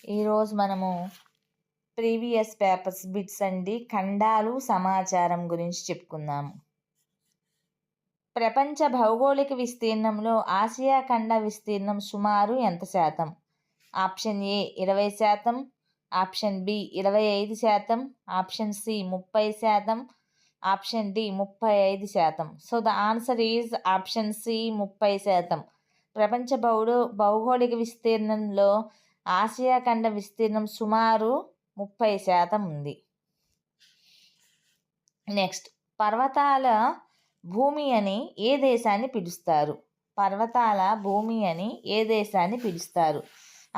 ఈరోజు మనము previous papers bits అండి ఖండాలు సమాచారం గురించి చెప్పుకుందాము. ప్రపంచ భౌగోళిక విస్తీర్ణంలో ఆసియా ఖండ విస్తీర్ణం సుమారు ఎంత శాతం? Option A 20%, option B 25%, option C 30%, option D 35%. So the answer is option C 30%. ప్రపంచ భౌగోళిక విస్తీర్ణంలో ఆసియా ఖండ విస్తీర్ణం సుమారు 30% ఉంది. నెక్స్ట్, పర్వతాల భూమి అని ఏ దేశాన్ని పిలుస్తారు? పర్వతాల భూమి అని ఏ దేశాన్ని పిలుస్తారు?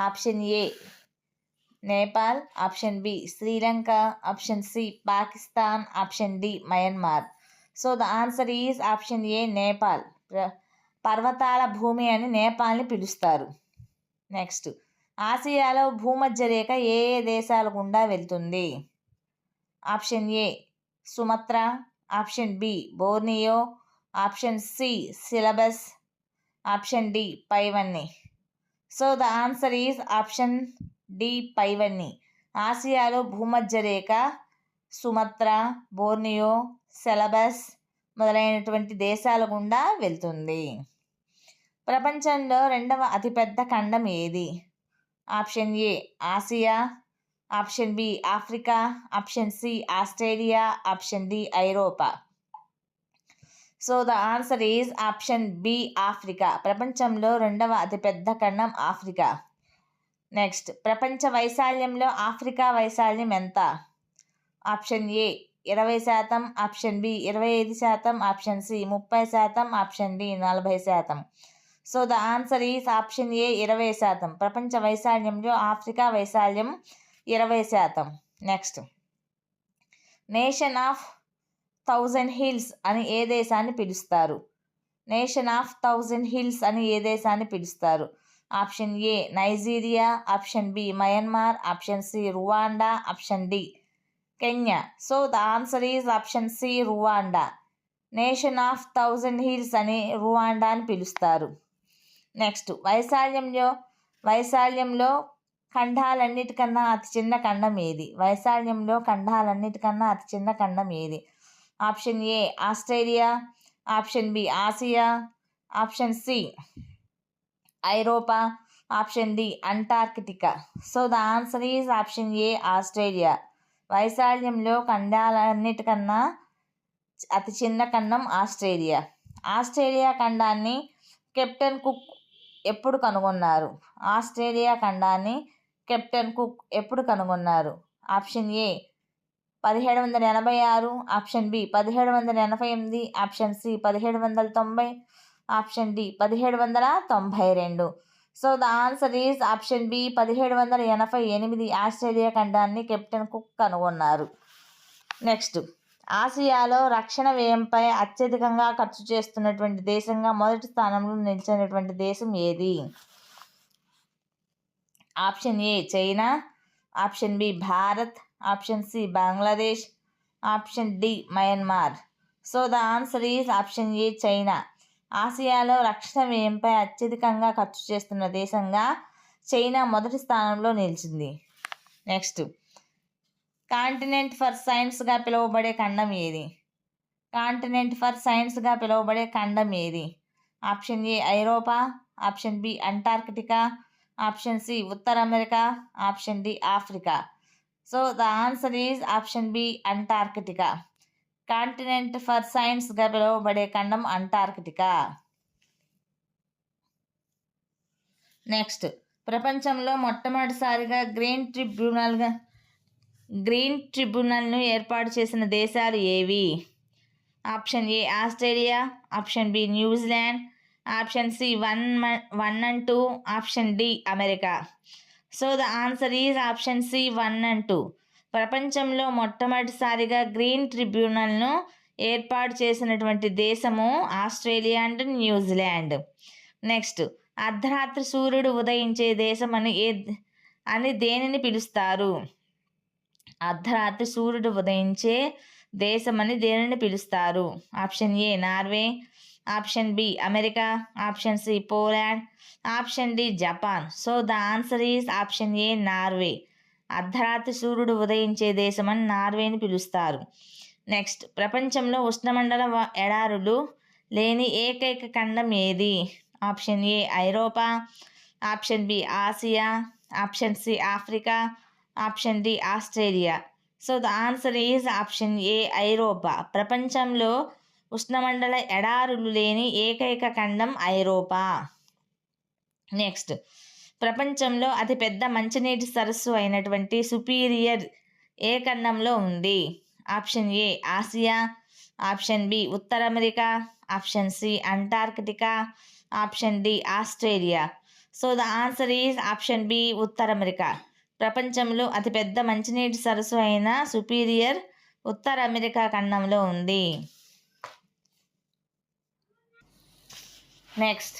Option A Nepal, option B Sri Lanka, option C Pakistan, option D Myanmar. So the answer is option A Nepal. పర్వతాల భూమి అని నేపాల్ని పిలుస్తారు. నెక్స్ట్, ఆసియాలో భూమధ్య రేఖ ఏ ఏ దేశాల గుండా వెళ్తుంది? Option A Sumatra, option B Borneo, option C Celebes, option D పైవన్నీ. So the answer is option D పైవన్నీ. ఆసియాలో భూమధ్య రేఖ సుమత్రా, బోర్నియో, సెలబస్ మొదలైనటువంటి దేశాల గుండా వెళ్తుంది. ప్రపంచంలో రెండవ అతిపెద్ద ఖండం ఏది? Option A Asia, option B Africa, option C Australia, option D ఐరోపా. So the answer is option B Africa. ప్రపంచంలో రెండవ అతిపెద్ద ఖండం ఆఫ్రికా. నెక్స్ట్, ప్రపంచ వైశాల్యంలో ఆఫ్రికా వైశాల్యం ఎంత? Option A 20%, option B 25%, option C 30%, option D 40%. So the answer is option A 20%. ప్రపంచ వైశాల్యంలో Africa వైశాల్యం 20%. నెక్స్ట్, నేషన్ ఆఫ్ 1000 హిల్స్ అని ఏ దేశాన్ని పిలుస్తారు? నేషన్ ఆఫ్ 1000 హిల్స్ అని ఏ దేశాన్ని పిలుస్తారు? Option A Nigeria, option B Myanmar, option C Rwanda, option D Kenya. So the answer is option C Rwanda. Nation of 1000 hills అని రువాండా అని పిలుస్తారు. నెక్స్ట్, వైశాల్యంలో ఖండాలన్నిటికన్నా అతి చిన్న ఖండం ఏది? వైశాల్యంలో ఖండాలన్నిటికన్నా అతి చిన్న ఖండం ఏది? Option A Australia, option B Asia, option C ఐరోపా, option D Antarctica. So the answer is option A Australia. వైశాల్యంలో ఖండాలన్నిటికన్నా అతి చిన్న ఖండం ఆస్ట్రేలియా. ఆస్ట్రేలియా ఖండాన్ని కెప్టెన్ కుక్ ఎప్పుడు కనుగొన్నారు? ఆస్ట్రేలియా ఖండాన్ని కెప్టెన్ కుక్ ఎప్పుడు కనుగొన్నారు? Option A 1786, option B 1788, option C 1790, option D 1792. So the answer is option B 1788. Australia ఖండాన్ని కెప్టెన్ కుక్ కనుగొన్నారు. నెక్స్ట్, ఆసియాలో రక్షణ వ్యయంపై అత్యధికంగా ఖర్చు చేస్తున్నటువంటి దేశంగా మొదటి స్థానంలో నిలిచినటువంటి దేశం ఏది? Option A China, option B Bharat, option C Bangladesh, option D Myanmar. So the answer is option A China. ఆసియాలో రక్షణ వ్యయంపై అత్యధికంగా ఖర్చు చేస్తున్న దేశంగా చైనా మొదటి స్థానంలో నిలిచింది. నెక్స్ట్, కాంటినెంట్ ఫర్ సైన్స్గా పిలువబడే ఖండం ఏది? కాంటినెంట్ ఫర్ సైన్స్గా పిలువబడే ఖండం ఏది? ఆప్షన్ ఏ ఐరోపా, option B Antarctica, option C ఉత్తర America, option D Africa. So the answer is option B Antarctica. Continent for సైన్స్గా పిలువబడే ఖండం అంటార్కిటికా. నెక్స్ట్, ప్రపంచంలో మొట్టమొదటిసారిగా గ్రీన్ ట్రిబ్యునల్ను ఏర్పాటు చేసిన దేశాలు ఏవి? Option A Australia, option B New Zealand, option C 1 and 2, option D America. So the answer is option C 1 and 2. ప్రపంచంలో మొట్టమొదటిసారిగా గ్రీన్ ట్రిబ్యునల్ను ఏర్పాటు చేసినటువంటి దేశము ఆస్ట్రేలియా అండ్ న్యూజిలాండ్. నెక్స్ట్, అర్ధరాత్రి సూర్యుడు ఉదయించే దేశం అని దేనిని పిలుస్తారు? అర్ధరాత్రి సూర్యుడు ఉదయించే దేశం అని దేనిని పిలుస్తారు? Option A Norway, option B America, option C Poland, option D Japan. So the answer is option A Norway. అర్ధరాత్రి సూర్యుడు ఉదయించే దేశమని నార్వేని పిలుస్తారు. నెక్స్ట్, ప్రపంచంలో ఉష్ణమండల ఎడారులు లేని ఏకైక ఖండం ఏది? ఆప్షన్ ఏ ఐరోపా, option B Asia, option C Africa, option D Australia. So the answer is option A ఐరోపా. ప్రపంచంలో ఉష్ణమండల ఎడారులు లేని ఏకైక ఖండం ఐరోపా. నెక్స్ట్, ప్రపంచంలో అతిపెద్ద మంచినీటి సరస్సు అయినటువంటి సుపీరియర్ ఏ ఖండంలో ఉంది? Option A Asia, option B ఉత్తర America, option C Antarctica, option D Australia. So the answer is option B ఉత్తర అమెరికా. ప్రపంచంలో అతిపెద్ద మంచినీటి సరస్సు అయిన సుపీరియర్ ఉత్తర అమెరికా ఖండంలో ఉంది. నెక్స్ట్,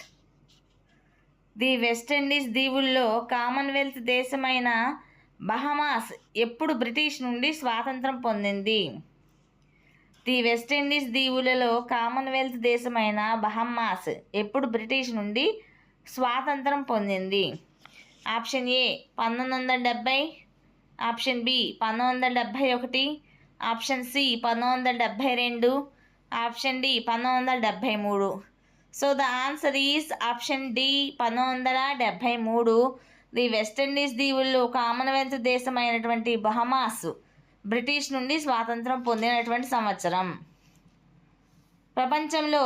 ది వెస్టిండీస్ దీవుల్లో కామన్వెల్త్ దేశమైన బహమాస్ ఎప్పుడు బ్రిటిష్ నుండి స్వాతంత్రం పొందింది? ది వెస్టిండీస్ దీవులలో కామన్వెల్త్ దేశమైన బహమాస్ ఎప్పుడు బ్రిటిష్ నుండి స్వాతంత్రం పొందింది? Option A 1970, option B 1971, option C 1972, option D 1973. So the answer is option D 1973. The West Indies దీవుల్లో కామన్వెల్త్ దేశమైనటువంటి బహమాస్ బ్రిటిష్ నుండి స్వాతంత్రం పొందినటువంటి సంవత్సరం. ప్రపంచంలో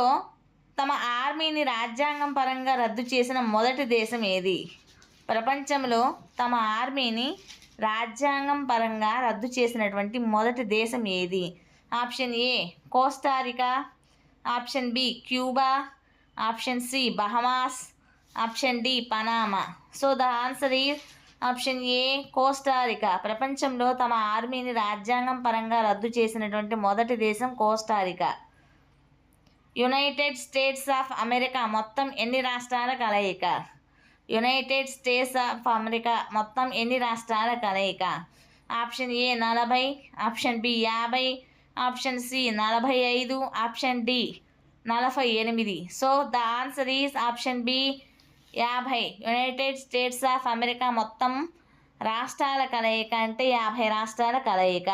తమ ఆర్మీని రాజ్యాంగం పరంగా రద్దు చేసిన మొదటి దేశం ఏది? ప్రపంచంలో తమ ఆర్మీని రాజ్యాంగం పరంగా రద్దు చేసినటువంటి మొదటి దేశం ఏది? Option A Costa Rica, option B Cuba, option C Bahamas, option D Panama. So the answer is option A Costa Rica. ప్రపంచంలో తమ ఆర్మీని రాజ్యాంగం పరంగా రద్దు చేసినటువంటి మొదటి దేశం Costa Rica. United States of America మొత్తం ఎన్ని రాష్ట్రాల కలయిక? యునైటెడ్ స్టేట్స్ ఆఫ్ అమెరికా మొత్తం ఎన్ని రాష్ట్రాల కలయిక? Option A 40, option B 50, option C 45, option D 48. So the answer is option B 50. United States of America మొత్తం రాష్ట్రాల కలయిక అంటే 50 రాష్ట్రాల కలయిక.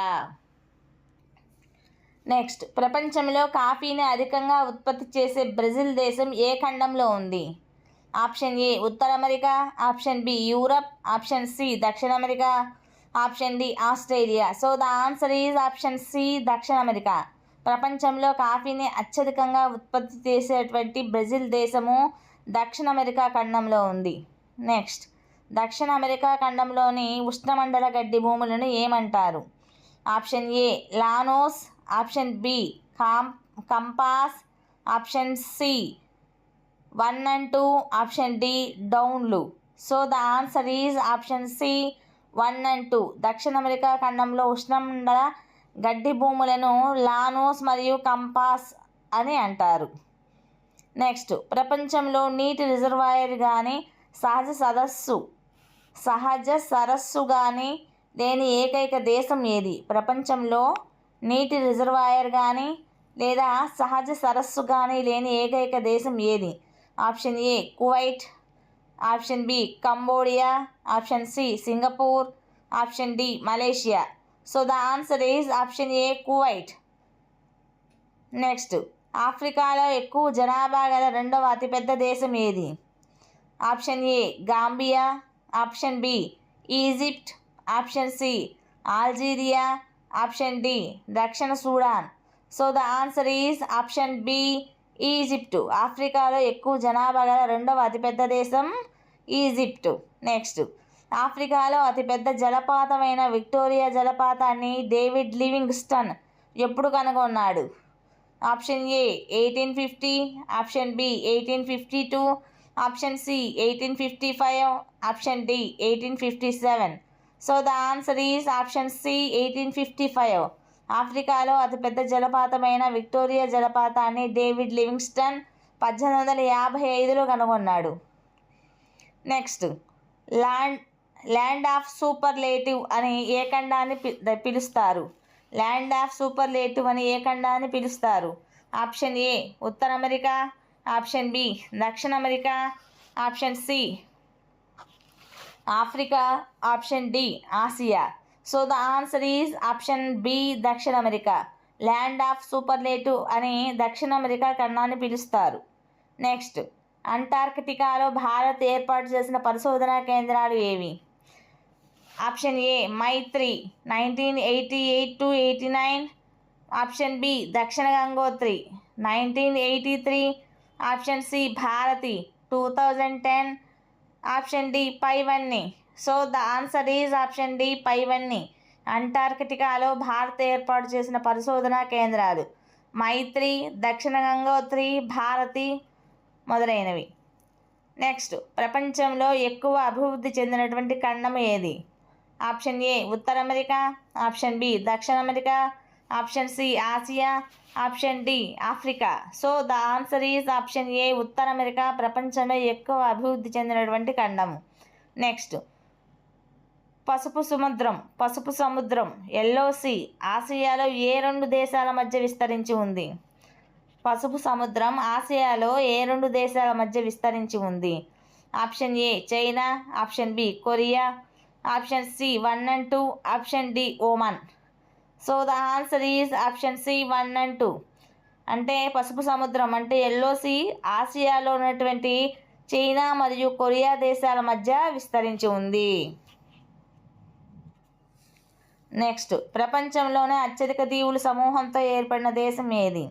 నెక్స్ట్, ప్రపంచంలో కాఫీని అధికంగా ఉత్పత్తి చేసే బ్రెజిల్ దేశం ఏ ఖండంలో ఉంది? ఆప్షన్ ఏ ఉత్తర America, option B Europe, option C దక్షిణ America, option D Australia. So the answer is option C దక్షిణ అమెరికా. ప్రపంచంలో కాఫీని అత్యధికంగా ఉత్పత్తి చేసేటువంటి బ్రెజిల్ దేశము దక్షిణ అమెరికా ఖండంలో ఉంది. నెక్స్ట్, దక్షిణ అమెరికా ఖండంలోని ఉష్ణమండల గడ్డి భూములను ఏమంటారు? Option A llanos, option B campos, option C 1 and 2, option D డౌన్లు. So the answer is option C 1 and 2. దక్షిణ అమెరికా ఖండంలో ఉష్ణమండల గడ్డి భూములను లానోస్ మరియు కంపాస్ అని అంటారు. నెక్స్ట్, ప్రపంచంలో నీటి రిజర్వాయర్ కానీ సహజ సరస్సు కానీ లేని ఏకైక దేశం ఏది? ప్రపంచంలో నీటి రిజర్వాయర్ కానీ లేదా సహజ సరస్సు కానీ లేని ఏకైక దేశం ఏది? Option A Kuwait, option B Cambodia, option C Singapore, option D Malaysia. So the answer is option A Kuwait. Next, ఆఫ్రికాలో ఎక్కువ జనాభా గల రెండవ అతిపెద్ద దేశం ఏది? Option A Gambia, option B Egypt, option C Algeria, option D దక్షిణ Sudan. So the answer is option B Egypt. ఆఫ్రికాలో ఎక్కువ జనాభా గల రెండవ అతిపెద్ద దేశం ఈజిప్టు. నెక్స్ట్, ఆఫ్రికాలో అతిపెద్ద జలపాతమైన విక్టోరియా జలపాతాన్ని డేవిడ్ లివింగ్స్టన్ ఎప్పుడు కనుగొన్నాడు? Option A 1850, option B 1852, option C 1855, option D 1857. So the answer is option C 1855. ఆఫ్రికాలో అతిపెద్ద జలపాతమైన విక్టోరియా జలపాతాన్ని డేవిడ్ లివింగ్స్టన్ 1855లో కనుగొన్నాడు. నెక్స్ట్, ల్యాండ్ ఆఫ్ సూపర్లేటివ్ అని ఏ ఖండాన్ని పిలుస్తారు? ల్యాండ్ ఆఫ్ సూపర్లేటివ్ అని ఏ ఖండాన్ని పిలుస్తారు? ఆప్షన్ ఏ ఉత్తర అమెరికా, ఆప్షన్ బి దక్షిణ America, option C Africa, option D Asia. So the answer is option B దక్షిణ అమెరికా. ల్యాండ్ ఆఫ్ సూపర్లేటివ్ అని దక్షిణ అమెరికా ఖండాన్ని పిలుస్తారు. నెక్స్ట్, అంటార్కిటికాలో భారత్ ఏర్పాటు చేసిన పరిశోధనా కేంద్రాలు ఏవి? Option A Maitri 1988-89, option B Dakshin Gangotri 1983, option C Bharati 2010, option D పైవన్నీ. So the answer is option D పైవన్నీ. అంటార్కిటికాలో భారత్ ఏర్పాటు చేసిన పరిశోధనా కేంద్రాలు మైత్రి, దక్షిణ గంగోత్రి, భారతి మొదలైనవి. నెక్స్ట్, ప్రపంచంలో ఎక్కువ అభివృద్ధి చెందినటువంటి ఖండం ఏది? ఆప్షన్ ఏ ఉత్తర అమెరికా, ఆప్షన్ బి దక్షిణ America, option C Asia, option D Africa. So the answer is option A ఉత్తర అమెరికా ప్రపంచంలో ఎక్కువ అభివృద్ధి చెందినటువంటి ఖండము. నెక్స్ట్, పసుపు సముద్రం ఎల్లో సీ ఆసియాలో ఏ రెండు దేశాల మధ్య విస్తరించి ఉంది? పసుపు సముద్రం ఆసియాలో ఏ రెండు దేశాల మధ్య విస్తరించి ఉంది? Option A China, option B Korea, option C 1 and 2, option D Oman. So the answer is option C 1 and 2. అంటే పసుపు సముద్రం అంటే ఎల్లో సీ ఆసియాలో ఉన్నటువంటి చైనా మరియు కొరియా దేశాల మధ్య విస్తరించి ఉంది. నెక్స్ట్, ప్రపంచంలోనే అత్యధిక దీవుల సమూహంతో ఏర్పడిన దేశం ఏది?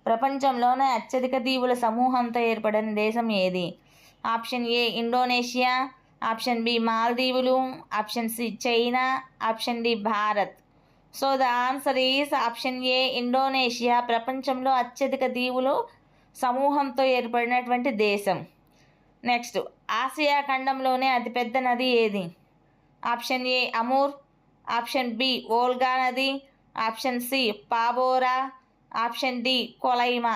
ప్రపంచంలోనే అత్యధిక దీవుల సమూహంతో ఏర్పడిన దేశం ఏది? Option A Indonesia, option B మాల్దీవులు, option C China, option D Bharat. So the answer is option A Indonesia ప్రపంచంలో అత్యధిక దీవులు సమూహంతో ఏర్పడినటువంటి దేశం. నెక్స్ట్, ఆసియా ఖండంలోనే అతిపెద్ద నది ఏది? Option A Amur, option B Volga నది, ఆప్షన్ సి పాబోరా, option D Kolyma.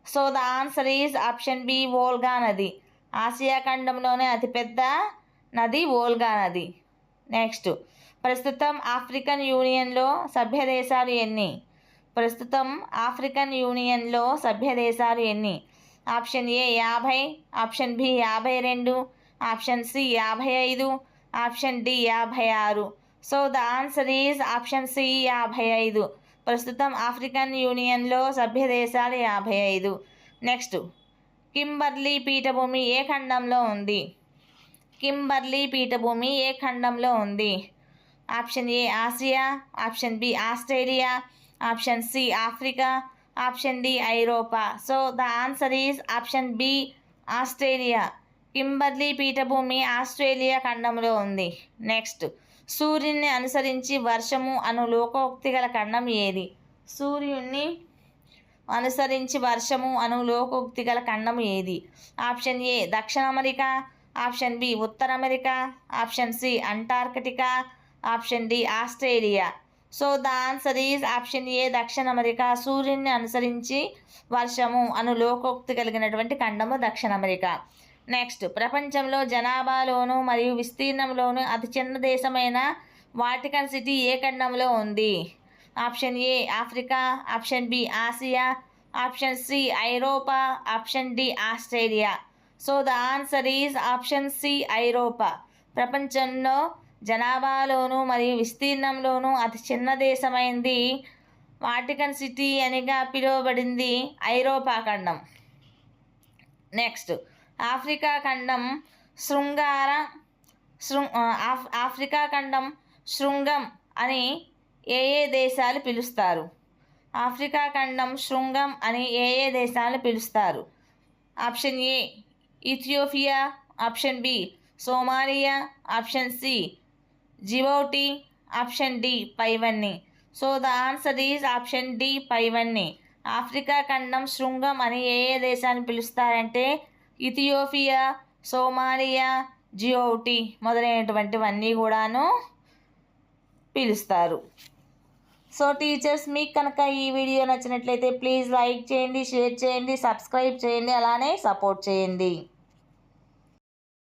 So the answer is option B Volga నది. ఆసియా ఖండంలోనే అతిపెద్ద నది ఓల్గా నది. నెక్స్ట్, ప్రస్తుతం ఆఫ్రికన్ యూనియన్లో సభ్య దేశాలు ఎన్ని? ప్రస్తుతం ఆఫ్రికన్ యూనియన్లో సభ్య దేశాలు ఎన్ని? Option A 50, option B 52, option C 55, option D 56. So the answer is option C 55. ప్రస్తుతం ఆఫ్రికన్ యూనియన్లో సభ్య దేశాలు 55. నెక్స్ట్, కింబర్లీ పీఠభూమి ఏ ఖండంలో ఉంది? కింబర్లీ పీఠభూమి ఏ ఖండంలో ఉంది? Option A Asia, option B Australia, option C Africa, option D ఐరోపా. So the answer is option B Australia. Kimberley పీఠభూమి ఆస్ట్రేలియా ఖండంలో ఉంది. నెక్స్ట్, సూర్యుని అనుసరించి వర్షము అను లోకోక్తి గల ఖండం ఏది? సూర్యుని అనుసరించి వర్షము అను లోకోక్తి గల ఖండం ఏది? ఆప్షన్ ఏ దక్షిణ అమెరికా, ఆప్షన్ బి ఉత్తర America, option C Antarctica, option D Australia. So the answer is option A దక్షిణ అమెరికా. సూర్యుని అనుసరించి వర్షము అను లోకోక్తి కలిగినటువంటి ఖండము దక్షిణ అమెరికా. నెక్స్ట్, ప్రపంచంలో జనాభాలోను మరియు విస్తీర్ణంలోను అతి చిన్న దేశమైన వాటికన్ సిటీ ఏ ఖండంలో ఉంది? Option A Africa, option B Asia, option C ఐరోపా, option D Australia. So the answer is option C ఐరోపా. ప్రపంచంలో జనాభాలోను మరియు విస్తీర్ణంలోను అతి చిన్న దేశమైంది వాటికన్ సిటీ అనిగా పిలువబడింది ఐరోపా ఖండం. నెక్స్ట్, ఆఫ్రికా ఖండం ఆఫ్రికా ఖండం శృంగం అని ఏ దేశాలు పిలుస్తారు? ఆఫ్రికా ఖండం శృంగం అని ఏ దేశాలు పిలుస్తారు? Option A Ethiopia, option B Somalia, option C Djibouti, option D పైవన్నీ. So the answer is option D పైవన్నీ. ఆఫ్రికా ఖండం శృంగం అని ఏ దేశాన్ని పిలుస్తారంటే ఇథియోపియా, సోమాలియా, జిబౌటి మొదలైనటువంటివన్నీ కూడాను పిలుస్తారు. సో టీచర్స్, మీకు కనుక ఈ వీడియో నచ్చినట్లయితే ప్లీజ్ లైక్ చేయండి, షేర్ చేయండి, సబ్స్క్రైబ్ చేయండి, అలానే సపోర్ట్ చేయండి.